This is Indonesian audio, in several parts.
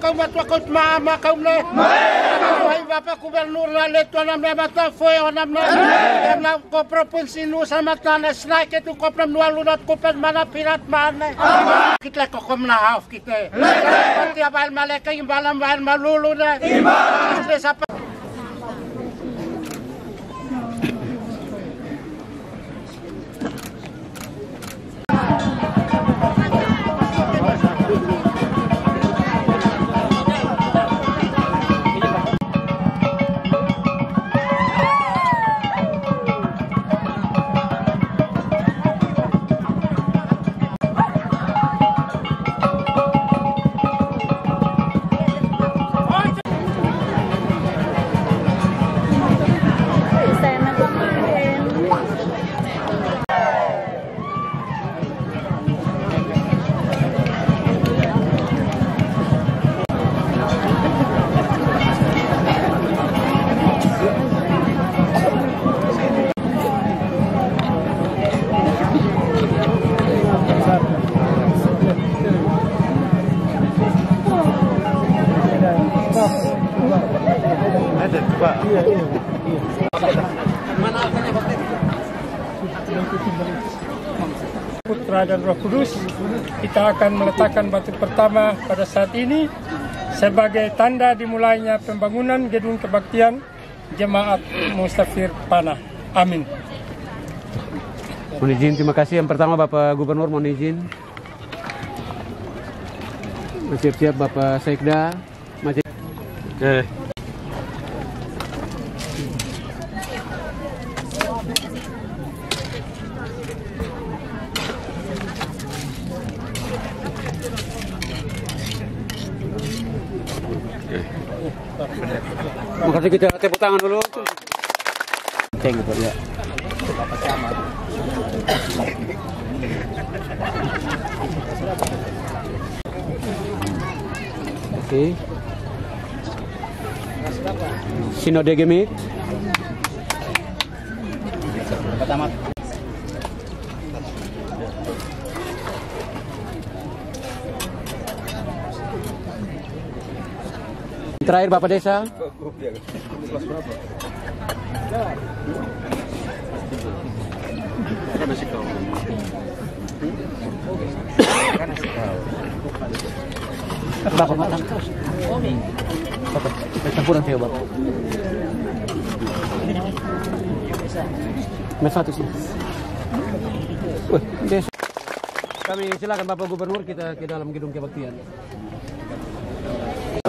kaum matakut mama kaum le. Hai Bapak Gubernur lalet tuan mata foi onam na ko provinsi Nusa Matana snaik itu ko pram lunat ko mana pirat mana. Kita ko komna hauf kita. Tiap hal malaikat imbalan bahan malulu na. Putra dan Roh Kudus, kita akan meletakkan batu pertama pada saat ini sebagai tanda dimulainya pembangunan gedung kebaktian Jemaat Mustafir Panah. Amin. Mohon izin, terima kasih. Yang pertama Bapak Gubernur, mohon izin. Siap-siap Bapak Sekda. Oke. Makasih, kita tepuk tangan dulu. Thank you, ya. Oke. Sinode Gemit. Pertama. Terakhir Bapak Desa. Bapak matang terus. Bapak, campuran saya Bapak. Satu sih. Desa. Kami silakan Bapak Gubernur, kita ke dalam gedung kebaktian.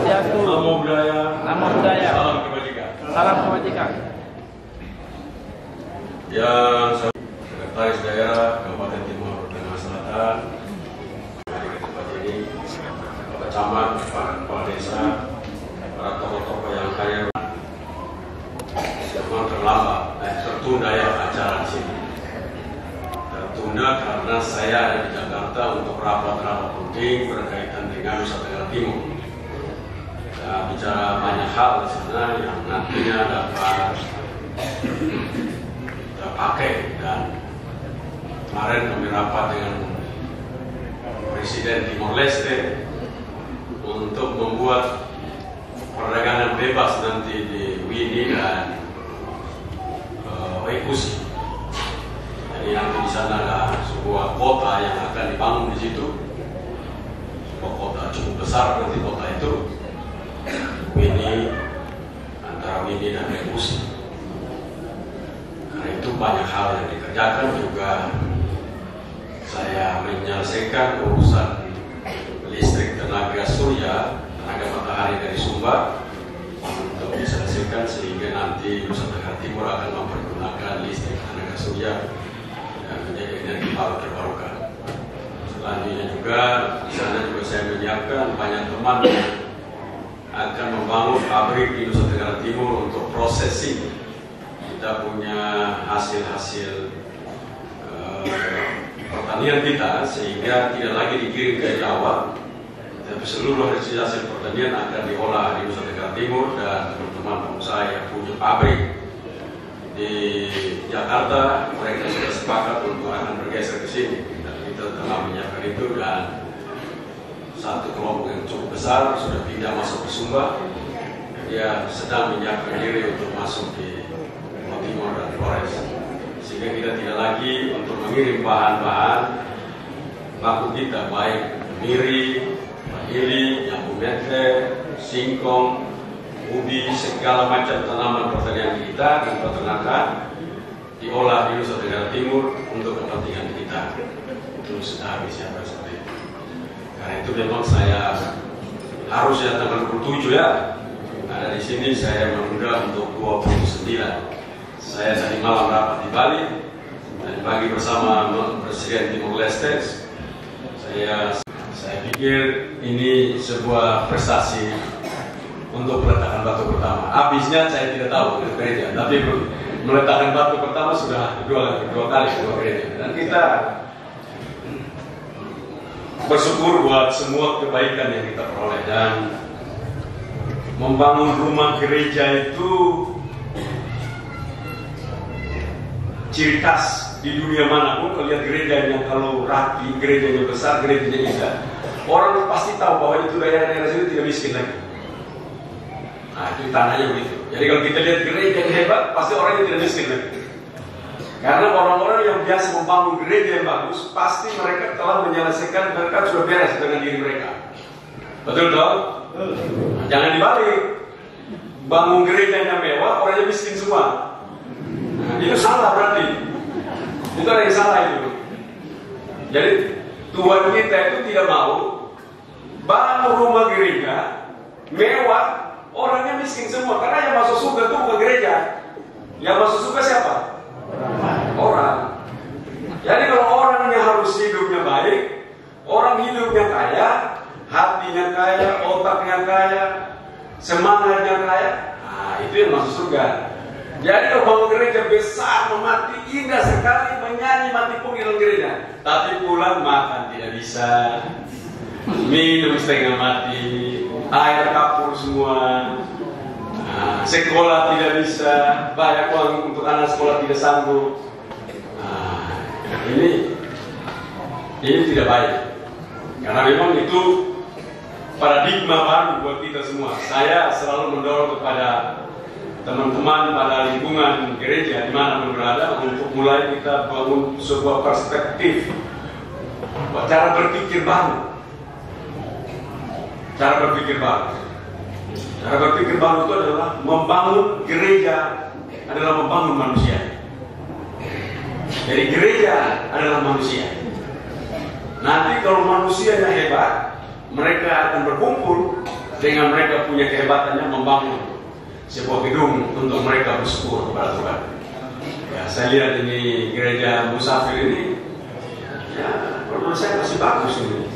Namo Buddhaya, salam kebajikan. Salam kebajikan. Yang Sekretaris Daerah Kabupaten Timur Tengah Selatan, hari ke tempat ini, Bapak Camat, para kepala desa, para tokoh-tokoh yang kaya, memang terlambat, tertunda ya acara di sini. Tertunda karena saya ada di Jakarta untuk rapat-rapat penting berkaitan dengan Nusa Tenggara Timur. Bicara banyak hal di sana yang nantinya dapat terpakai, dan kemarin kami rapat dengan Presiden Timor Leste untuk membuat perdagangan bebas nanti di Wini dan Waikusi. Jadi nanti di sana ada sebuah kota yang akan dibangun di situ, sebuah kota cukup besar nanti kota itu. Wini, antara Wini dan Waikusi. Karena itu banyak hal yang dikerjakan, juga saya menyelesaikan urusan listrik tenaga surya, tenaga matahari dari Sumba untuk diselesaikan sehingga nanti Nusa Tenggara Timur akan mempergunakan listrik tenaga surya dan menjadi energi baru terbarukan. Selanjutnya juga di sana juga saya menyiapkan banyak teman yang akan membangun pabrik di Nusa Tenggara Timur untuk processing. Kita punya hasil-hasil pertanian kita, sehingga tidak lagi dikirim ke Jawa, tapi seluruh hasil pertanian akan diolah di Nusa Tenggara Timur, dan teman-teman pengusaha yang punya pabrik di Jakarta, mereka sudah sepakat untuk akan bergeser ke sini, dan kita telah menyiapkan itu. Dan satu kelompok yang cukup besar sudah pindah masuk ke Sumba. Dia sedang menyiapkan diri untuk masuk di Timur dan Flores, sehingga kita tidak lagi untuk mengirim bahan-bahan baku kita, baik miri, vanili, jambu mente, singkong, ubi, segala macam tanaman pertanian kita dan peternakan diolah di Nusa Tenggara Timur untuk kepentingan kita. Itu sudah habis ya seperti itu. Karena itu memang saya harusnya tanggal 27 ya. Ada di sini saya menunda untuk 29. Saya tadi malam rapat di Bali dan pagi bersama Presiden Timor Leste. Saya pikir ini sebuah prestasi untuk meletakkan batu pertama. Habisnya saya tidak tahu di gereja, tapi meletakkan batu pertama sudah dua kali di gereja. Dan kita bersyukur buat semua kebaikan yang kita peroleh, dan membangun rumah gereja itu ciri khas di dunia manapun. Kalau lihat gerejanya, kalau rapi, gerejanya besar, gerejanya indah, orang pasti tahu bahwa itu daerah-daerah situ tidak miskin lagi. Nah, itu tandanya begitu. Jadi kalau kita lihat gereja yang hebat, pasti orangnya tidak miskin lagi. Karena orang-orang yang biasa membangun gereja yang bagus, pasti mereka telah menyelesaikan, mereka sudah beres dengan diri mereka. Betul toh? Nah, jangan dibalik. Bangun gereja yang mewah, orangnya miskin semua. Nah, itu salah berarti. Itu ada yang salah itu. Jadi Tuhan kita itu tidak mau bangun rumah gereja mewah, orangnya miskin semua. Karena yang masuk surga itu bukan gereja. Yang masuk surga siapa? Orang. Jadi kalau orangnya harus hidupnya baik, orang hidupnya kaya, hatinya kaya, otaknya kaya, semangatnya kaya, nah itu yang masuk surga. Jadi kalau bangun gereja besar, memati, indah sekali, menyanyi mati pun di dalam gereja, tapi pulang makan tidak bisa, minum setengah mati, air kapur semua, nah, sekolah tidak bisa, banyak uang untuk anak sekolah tidak sanggup. Nah, ini tidak baik, karena memang itu paradigma baru buat kita semua. Saya selalu mendorong kepada teman-teman pada lingkungan gereja dimanapun berada untuk mulai kita bangun sebuah perspektif, cara berpikir baru. Cara berpikir baru. Cara berpikir baru itu adalah membangun gereja, adalah membangun manusia. Jadi gereja adalah manusia. Nanti kalau manusianya hebat, mereka akan berkumpul dengan mereka punya kehebatannya membangun sebuah gedung untuk mereka bersyukur kepada Tuhan. Ya, saya lihat ini gereja Musafir ini, ya menurut saya masih bagus ini.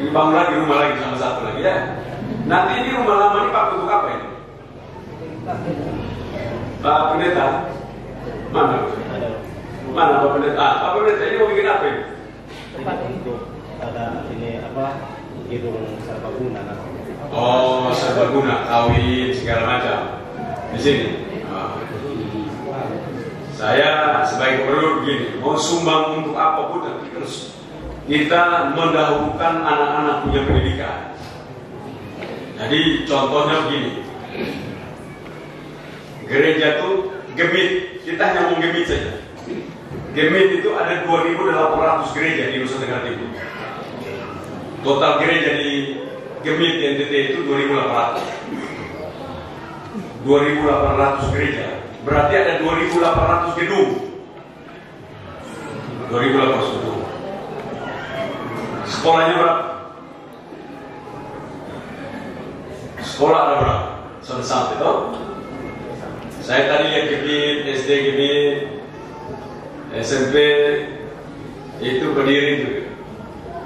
Dibangun lagi rumah lagi sama satu lagi ya. Nanti ini rumah lama ini Pak untuk apa ini? Pak Pendeta, mana? Mana Pak Pendeta? Pak Pendeta ini mau bikin apa ini? Untuk ada ini apa? Gedung serbaguna. Oh, serbaguna, kawin segala macam di sini. Oh. Saya sebagai gubernur begini, mau sumbang untuk apapun nanti terus kita mendahulukan anak-anak punya pendidikan. Jadi contohnya begini, gereja tuh Gemit, kita hanya mau Gemit saja. Gemit itu ada 2.800 gereja di Nusa Tenggara Timur. Total gereja di Gemit di NTT itu 2.800. 2.800 gereja. Berarti ada 2.800 gedung. 2.800 gedung. Sekolahnya berapa? Sekolah ada berapa? Sampai itu. Saya tadi lihat Gemit, SD Gemit, SMP itu berdiri juga.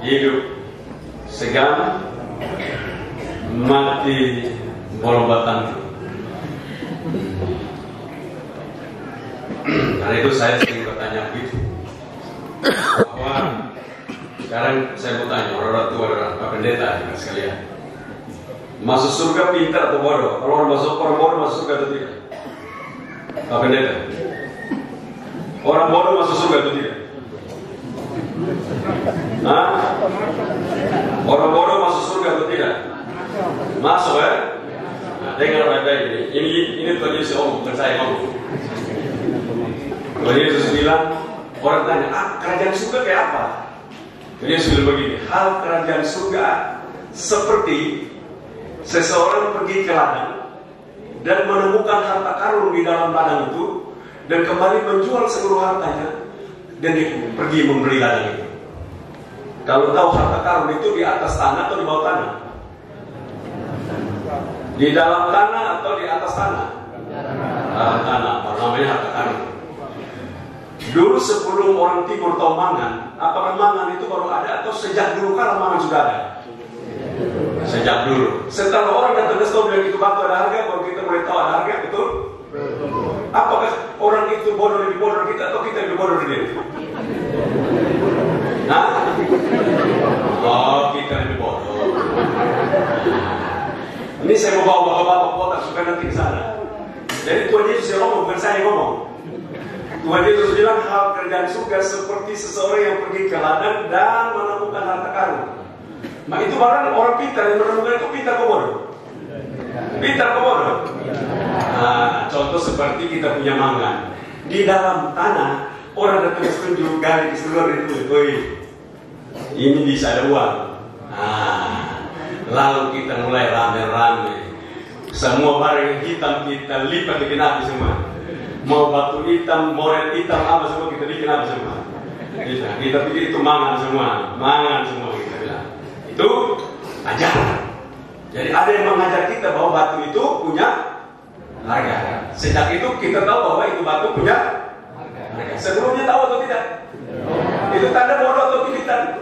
Hidup segan, mati bolong batang. Karena itu saya sering bertanya begitu. Bahwa sekarang saya mau tanya orang tua dan Pak Pendeta sekalian, masuk surga pintar atau bodoh? Kalau orang bodoh masuk surga atau tidak? Pak Pendeta, orang bodoh masuk surga atau tidak? Hah? Orang bodoh masuk surga atau tidak? Masuk ya? Nah, dengar baik-baik ini. Ini Tuhan Yesus bukan saya ngomong. Tuhan Yesus bilang, orang tanya, kerajaan surga kayak apa? Tuhan Yesus bilang begini, hal kerajaan surga seperti seseorang pergi ke ladang dan menemukan harta karun di dalam ladang itu dan kembali menjual seluruh hartanya dan dia pergi membeli ladang itu. Kalau tahu harta karun itu di atas tanah atau di bawah tanah? Di dalam tanah atau di atas tanah? Tanah, namanya harta karun. Dulu sebelum orang timur tahu mangan, apakah mangan itu baru ada atau sejak dulu kala mangan sudah ada? Sejak dulu. Setelah orang datang ke store bilang itu batu ada harga, baru kita mulai tahu ada harga, betul? Apakah orang itu bodoh lebih bodoh kita atau kita lebih bodoh dari dia? Nah, oh kita lebih bodoh. Ini saya mau bawa bapak-bapak kota supaya nanti ke sana. Jadi Tuhan Yesus yang ngomong, bukan saya yang ngomong. Tuhan Yesus bilang hal kerjaan surga seperti seseorang yang pergi ke ladang dan menemukan harta karun. Nah itu barang orang pintar yang menemukan itu pintar kok bodoh? Pintar kok bodoh? Nah, contoh seperti kita punya mangan di dalam tanah, orang datang setuju gali di seluruh itu, ini bisa ada uang. Nah, lalu kita mulai rame-rame, semua barang hitam kita lipat bikin api semua. Mau batu hitam, moret hitam, apa semua kita bikin api semua. Kita pikir itu mangan semua kita bilang. Itu ajaran. Jadi ada yang mengajar kita bahwa batu itu punya harga. Sejak itu kita tahu bahwa itu batu punya harga. Sebelumnya tahu atau tidak? Itu tanda bodoh atau pintar?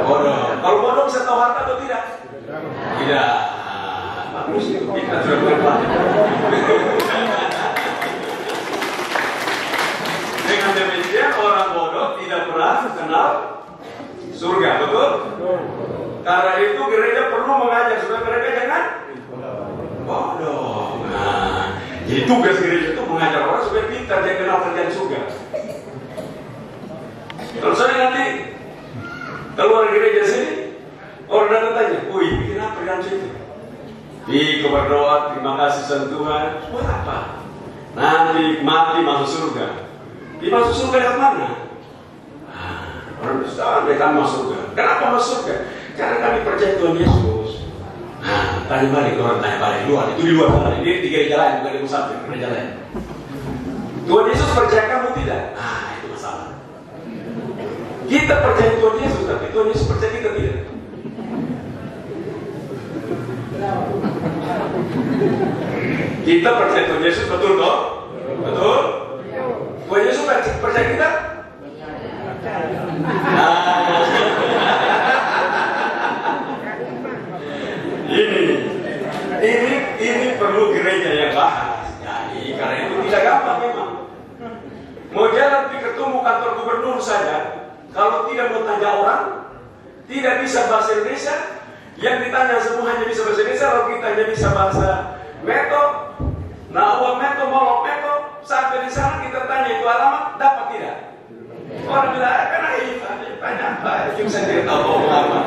Bodoh. Kalau bodoh bisa tahu harta atau tidak? Tidak. Bagus itu kita sudah berpikir. Dengan demikian orang bodoh tidak pernah kenal surga, betul? Karena itu gereja perlu mengajar supaya mereka jangan bodoh. Nah, jadi tugas gereja itu mengajar orang supaya pintar dia kenal kerjaan surga. Kalau saya nanti keluar gereja sini, orang datang tanya, "Wih, bikin apa dalam situ?" Berdoa, terima kasih Tuhan. Buat apa? Nanti mati masuk surga. Masuk surga yang mana? Orang besar mereka masuk surga. Kenapa masuk surga? Karena kami percaya Tuhan Yesus. Tanya balik, orang tanya balik luar. Itu di luar sana. Ini di gereja lain, bukan di musafir, gereja lain. Tuhan Yesus percaya kamu tidak? Itu masalah. Kita percaya Tuhan Yesus, tapi Tuhan Yesus percaya kita tidak. Kita percaya Tuhan Yesus, betul toh? Betul? Tuhan Yesus percaya kita? Ini perlu gereja yang bahas. Jadi karena itu tidak gampang memang. Mau jalan di ketemu kantor gubernur saja, kalau tidak mau tanya orang, tidak bisa bahasa Indonesia, yang ditanya semua hanya bisa bahasa Indonesia, kalau kita hanya bisa bahasa Meto, nah uang Meto, molok Meto, sampai di sana kita tanya itu alamat, dapat tidak? Orang bilang, karena itu tanya apa? Juga saya tidak tahu ngomong apa.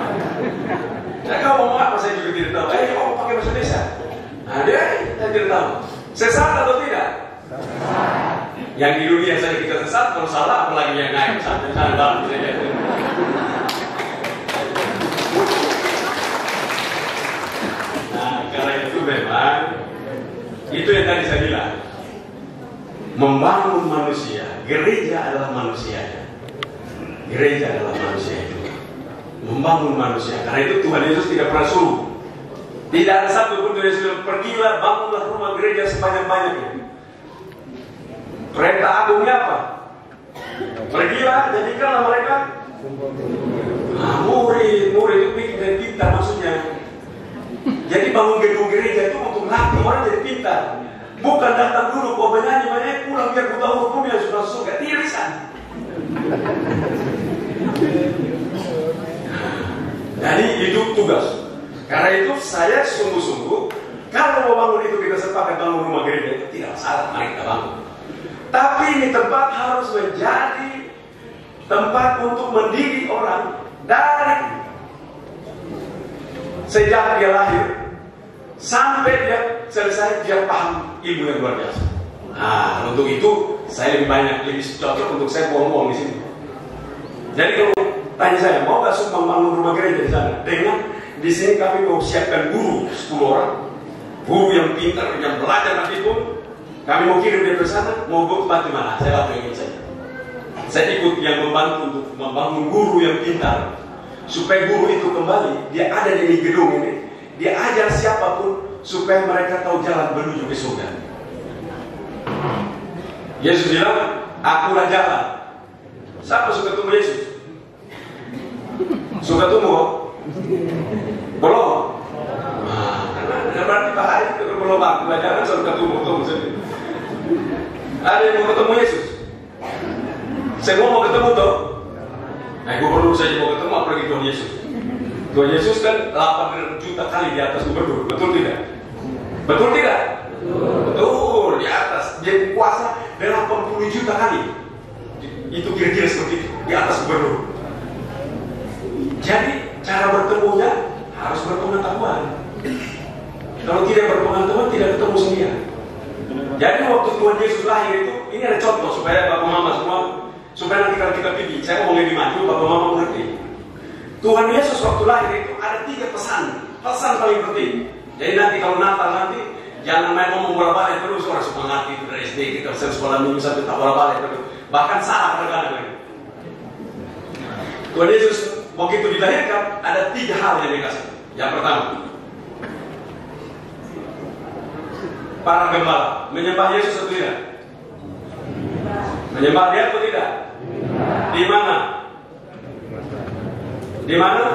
Nah, kau ngomong apa saya juga tidak tahu. Kamu pakai bahasa Indonesia? Nah, dia saya tidak tahu. Sesat atau tidak? Yang di dunia saja kita sesat, kalau salah apalagi yang naik sampai sana dalam saja. Nah, karena itu memang itu yang tadi saya bilang. Membangun manusia, gereja adalah manusianya. Gereja adalah manusia itu. Membangun manusia. Karena itu Tuhan Yesus tidak pernah suruh. Tidak ada satu pun Tuhan Yesus pergilah bangunlah rumah gereja sebanyak-banyaknya. Perintah agungnya apa? Pergilah, jadikanlah mereka murid itu pikir dan pintar maksudnya. Jadi bangun gedung gereja itu untuk melatih orang jadi pintar. Bukan datang dulu kau menyanyi pulang biar ku tahu hukumnya sudah surga. Tidak bisa. Jadi itu tugas. Karena itu saya sungguh-sungguh kalau mau bangun itu kita sepakat bangun rumah gereja itu tidak masalah, mari kita bangun. Tapi ini tempat harus menjadi tempat untuk mendidik orang dari sejak dia lahir sampai dia selesai, dia paham ilmu yang luar biasa. Nah, untuk itu saya lebih cocok untuk saya buang-buang di sini. Jadi kalau tanya saya, mau nggak sumbang bangun rumah gereja di sana? Dengan di sini kami mau siapkan guru 10 orang, guru yang pintar, yang belajar nanti pun kami mau kirim dia ke sana. Mau buat tempat di mana? Saya bantu ingin saja. Saya ikut yang membantu untuk membangun guru yang pintar, supaya guru itu kembali, dia ada di gedung ini, dia ajar siapapun supaya mereka tahu jalan menuju ke surga. Yesus bilang, akulah jalan. Siapa suka tunggu Yesus? Suka tunggu? Belum? Nah, karena berarti bahaya itu belum akulah jalan, suka tunggu sendiri. Ada yang mau ketemu Yesus? Semua mau ketemu toh? Nah, gubernur saja mau ketemu, apalagi Tuhan Yesus. Tuhan Yesus kan 8 juta kali di atas gubernur, betul tidak? Betul tidak? Betul, di atas. Dia kuasa 80 juta kali. Itu kira-kira seperti itu, di atas gubernur. Jadi cara bertemunya harus berpengetahuan. Kalau tidak berpengetahuan, tidak ketemu sendirian. Jadi waktu Tuhan Yesus lahir itu, ini ada contoh supaya bapak mama semua, supaya nanti kalau kita pergi, saya ngomong lebih maju, bapak mama mengerti. Tuhan Yesus waktu lahir itu ada 3 pesan paling penting. Jadi nanti kalau Natal nanti, jangan main ngomong bola-balik terus, orang suka ngerti itu dari SD, kita sekolah minggu sampai tak bola-balik terus. Bahkan salah kadang-kadang. Tuhan Yesus begitu dilahirkan, ada 3 hal yang dikasih. Yang pertama, para gembala menyembah Yesus atau tidak? Menyembah dia atau tidak? Di mana? Di mana?